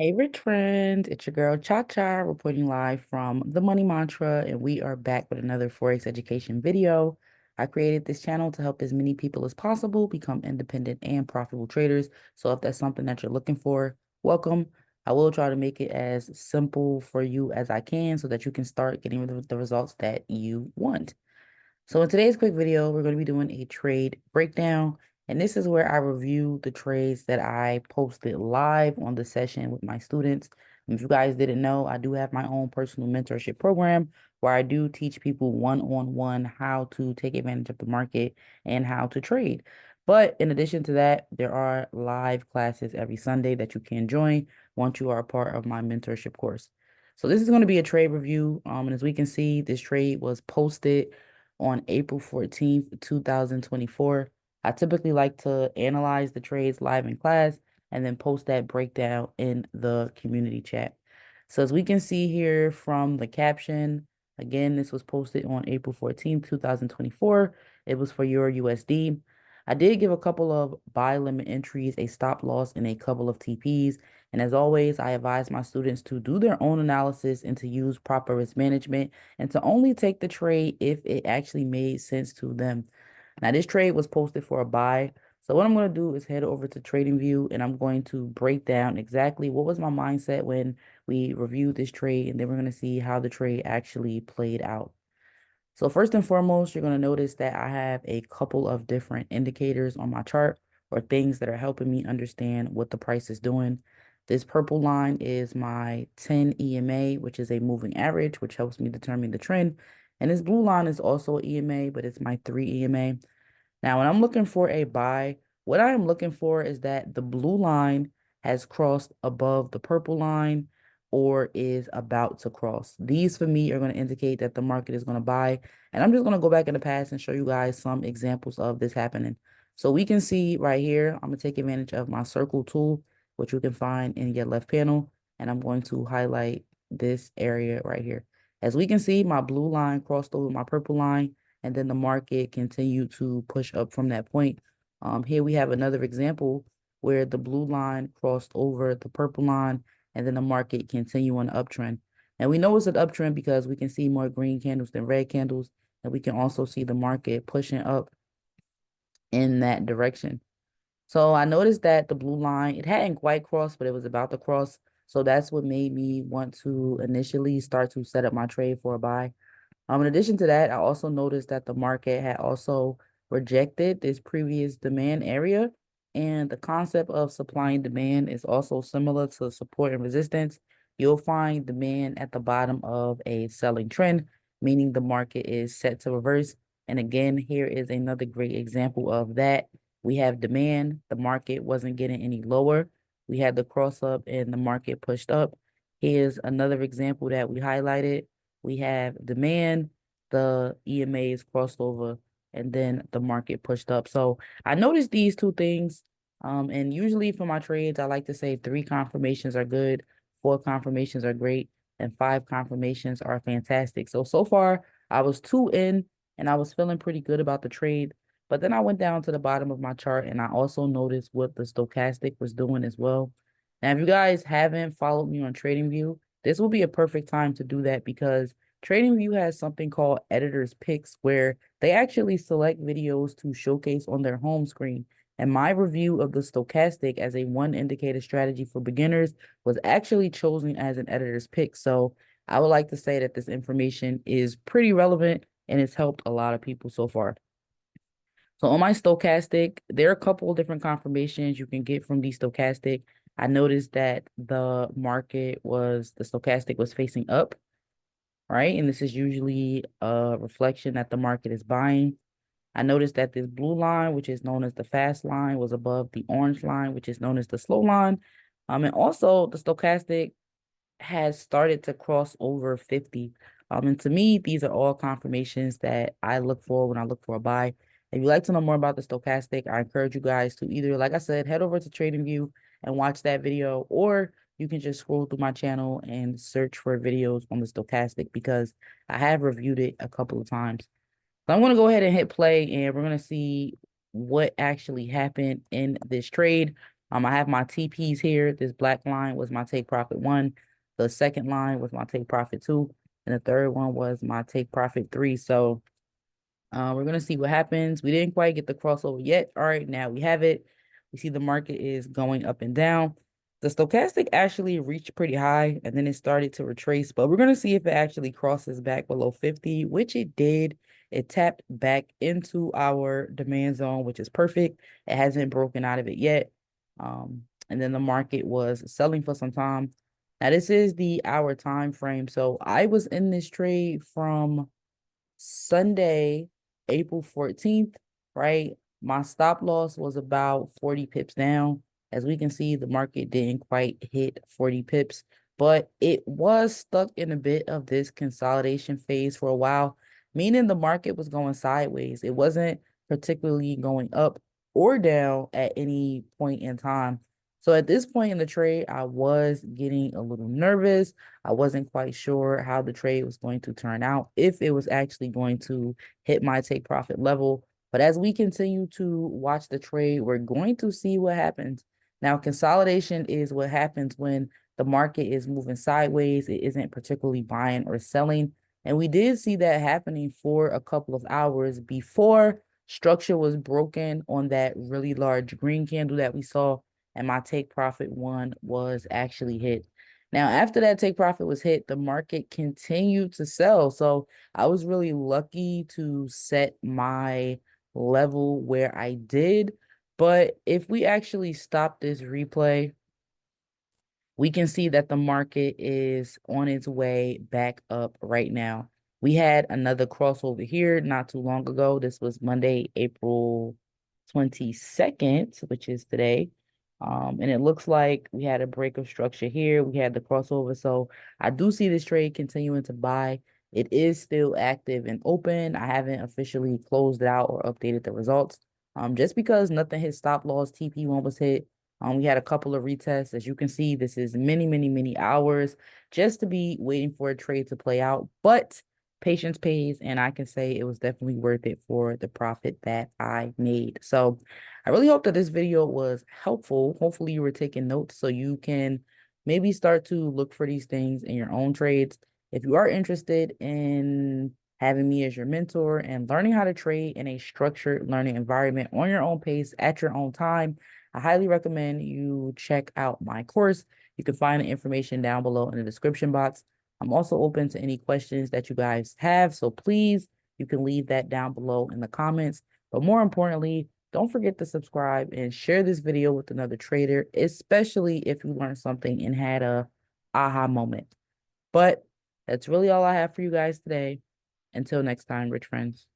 Hey, rich friend, it's your girl Cha reporting live from the Money Mantra, and we are back with another Forex education video. I created this channel to help as many people as possible become independent and profitable traders. So if that's something that you're looking for, welcome. I will try to make it as simple for you as I can so that you can start getting the results that you want. So in today's quick video, we're going to be doing a trade breakdown. And this is where I review the trades that I posted live on the session with my students. And if you guys didn't know, I do have my own personal mentorship program where I do teach people one-on-one how to take advantage of the market and how to trade. But in addition to that, there are live classes every Sunday that you can join once you are a part of my mentorship course. So this is going to be a trade review. And as we can see, this trade was posted on April 14th, 2024. I typically like to analyze the trades live in class and then post that breakdown in the community chat. So as we can see here from the caption, again, this was posted on April 14th, 2024. It was for EURUSD. I did give a couple of buy limit entries, a stop loss, and a couple of TPs. And as always, I advise my students to do their own analysis and to use proper risk management and to only take the trade if it actually made sense to them. Now, this trade was posted for a buy. So what I'm going to do is head over to TradingView and I'm going to break down exactly what was my mindset when we reviewed this trade, and then we're going to see how the trade actually played out. So first and foremost, you're going to notice that I have a couple of different indicators on my chart or things that are helping me understand what the price is doing. This purple line is my 10 EMA, which is a moving average, which helps me determine the trend. And this blue line is also EMA, but it's my 3 EMA. Now, when I'm looking for a buy, what I am looking for is that the blue line has crossed above the purple line or is about to cross. These for me are going to indicate that the market is going to buy. And I'm just going to go back in the past and show you guys some examples of this happening. So we can see right here, I'm going to take advantage of my circle tool, which you can find in your left panel. And I'm going to highlight this area right here. As we can see, my blue line crossed over my purple line, and then the market continued to push up from that point. Here we have another example where the blue line crossed over the purple line, and then the market continue on the uptrend. And we know it's an uptrend because we can see more green candles than red candles, and we can also see the market pushing up in that direction. So I noticed that the blue line, it hadn't quite crossed, but it was about to cross. So that's what made me want to initially start to set up my trade for a buy. In addition to that, I also noticed that the market had also rejected this previous demand area. And the concept of supply and demand is also similar to support and resistance. You'll find demand at the bottom of a selling trend, meaning the market is set to reverse. And again, here is another great example of that. We have demand. The market wasn't getting any lower. We had the cross up and the market pushed up. Here's another example that we highlighted. We have demand, the EMAs crossed over, and then the market pushed up. So I noticed these two things. And usually for my trades, I like to say 3 confirmations are good, 4 confirmations are great, and 5 confirmations are fantastic. So far, I was 2 in, and I was feeling pretty good about the trade. But then I went down to the bottom of my chart, and I also noticed what the stochastic was doing as well. Now, if you guys haven't followed me on TradingView, this will be a perfect time to do that because TradingView has something called editor's picks where they actually select videos to showcase on their home screen. And my review of the stochastic as a one indicator strategy for beginners was actually chosen as an editor's pick. So I would like to say that this information is pretty relevant and it's helped a lot of people so far. So on my stochastic, there are a couple of different confirmations you can get from the stochastic. I noticed that the stochastic was facing up, right? And this is usually a reflection that the market is buying. I noticed that this blue line, which is known as the fast line, was above the orange line, which is known as the slow line. And also the stochastic has started to cross over 50. And to me, these are all confirmations that I look for when I look for a buy. If you'd like to know more about the stochastic, I encourage you guys to either, like I said, head over to TradingView and watch that video, or you can just scroll through my channel and search for videos on the stochastic because I have reviewed it a couple of times. So I'm going to go ahead and hit play and we're going to see what actually happened in this trade. I have my TPs here. This black line was my take profit one. The second line was my take profit two. And the third one was my take profit three. So we're gonna see what happens. We didn't quite get the crossover yet. All right, now we have it. We see the market is going up and down. The stochastic actually reached pretty high and then it started to retrace, but we're gonna see if it actually crosses back below 50, which it did. It tapped back into our demand zone, which is perfect. It hasn't broken out of it yet. And then the market was selling for some time. Now this is the hour time frame. So I was in this trade from Sunday, April 14th, right? My stop loss was about 40 pips down. As we can see, the market didn't quite hit 40 pips, but it was stuck in a bit of this consolidation phase for a while, meaning the market was going sideways. It wasn't particularly going up or down at any point in time. So at this point in the trade, I was getting a little nervous. I wasn't quite sure how the trade was going to turn out, if it was actually going to hit my take profit level. But as we continue to watch the trade, we're going to see what happens. Now, consolidation is what happens when the market is moving sideways. It isn't particularly buying or selling. And we did see that happening for a couple of hours before structure was broken on that really large green candle that we saw. And my take profit one was actually hit. Now, after that take profit was hit, the market continued to sell. So I was really lucky to set my level where I did. But if we actually stop this replay, we can see that the market is on its way back up right now. We had another crossover here not too long ago. This was Monday, April 22nd, which is today. And it looks like we had a break of structure here. We had the crossover. So I do see this trade continuing to buy. It is still active and open. I haven't officially closed it out or updated the results. Just because nothing hit stop loss, TP1 was hit. We had a couple of retests. As you can see, this is many, many, many hours just to be waiting for a trade to play out. But patience pays, and I can say it was definitely worth it for the profit that I made. So I really hope that this video was helpful. Hopefully you were taking notes so you can maybe start to look for these things in your own trades. If you are interested in having me as your mentor and learning how to trade in a structured learning environment on your own pace at your own time, I highly recommend you check out my course. You can find the information down below in the description box. I'm also open to any questions that you guys have. So please, you can leave that down below in the comments. But more importantly, don't forget to subscribe and share this video with another trader, especially if you learned something and had a aha moment. But that's really all I have for you guys today. Until next time, rich friends.